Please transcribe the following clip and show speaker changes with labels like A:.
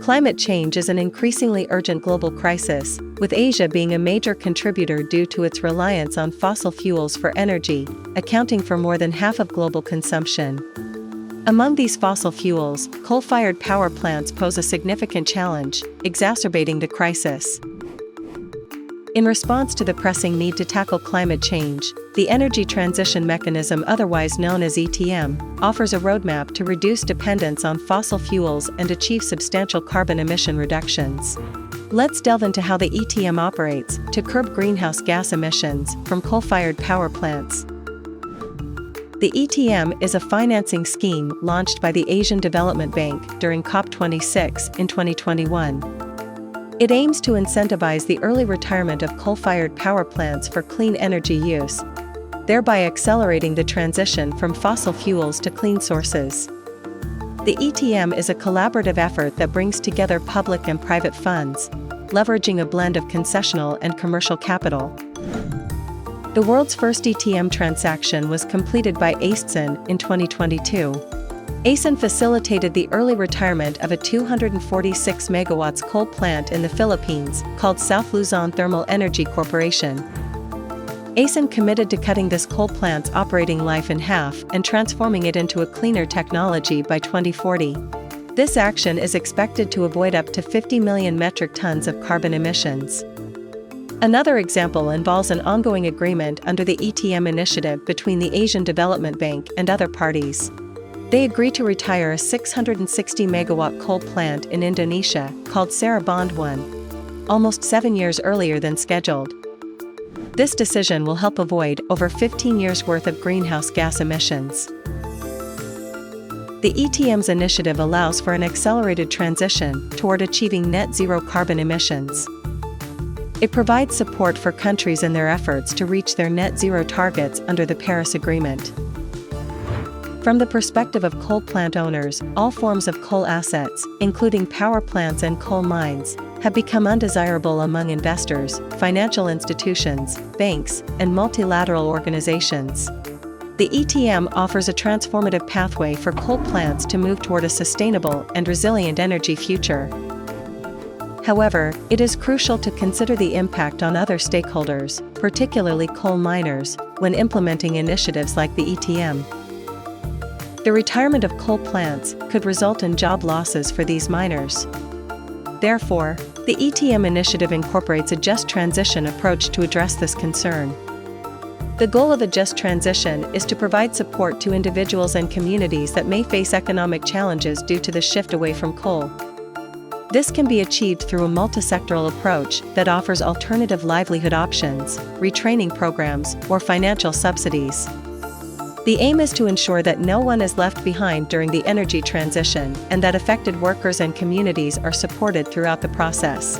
A: Climate change is an increasingly urgent global crisis, with Asia being a major contributor due to its reliance on fossil fuels for energy, accounting for more than half of global consumption. Among these fossil fuels, coal-fired power plants pose a significant challenge, exacerbating the crisis. In response to the pressing need to tackle climate change, the Energy Transition Mechanism, otherwise known as ETM, offers a roadmap to reduce dependence on fossil fuels and achieve substantial carbon emission reductions. Let's delve into how the ETM operates to curb greenhouse gas emissions from coal-fired power plants. The ETM is a financing scheme launched by the Asian Development Bank during COP26 in 2021. It aims to incentivize the early retirement of coal-fired power plants for clean energy use, thereby accelerating the transition from fossil fuels to clean sources. The ETM is a collaborative effort that brings together public and private funds, leveraging a blend of concessional and commercial capital. The world's first ETM transaction was completed by ASEAN in 2022. ASEAN facilitated the early retirement of a 246 megawatts coal plant in the Philippines, called South Luzon Thermal Energy Corporation. ASEAN committed to cutting this coal plant's operating life in half and transforming it into a cleaner technology by 2040. This action is expected to avoid up to 50 million metric tons of carbon emissions. Another example involves an ongoing agreement under the ETM initiative between the Asian Development Bank and other parties. They agree to retire a 660 megawatt coal plant in Indonesia, called Sarabond 1, almost 7 years earlier than scheduled. This decision will help avoid over 15 years' worth of greenhouse gas emissions. The ETM's initiative allows for an accelerated transition toward achieving net zero carbon emissions. It provides support for countries in their efforts to reach their net zero targets under the Paris Agreement. From the perspective of coal plant owners, all forms of coal assets, including power plants and coal mines, have become undesirable among investors, financial institutions, banks, and multilateral organizations. The ETM offers a transformative pathway for coal plants to move toward a sustainable and resilient energy future. However, it is crucial to consider the impact on other stakeholders, particularly coal miners, when implementing initiatives like the ETM. The retirement of coal plants could result in job losses for these miners. Therefore, the ETM initiative incorporates a just transition approach to address this concern. The goal of a just transition is to provide support to individuals and communities that may face economic challenges due to the shift away from coal. This can be achieved through a multisectoral approach that offers alternative livelihood options, retraining programs, or financial subsidies. The aim is to ensure that no one is left behind during the energy transition and that affected workers and communities are supported throughout the process.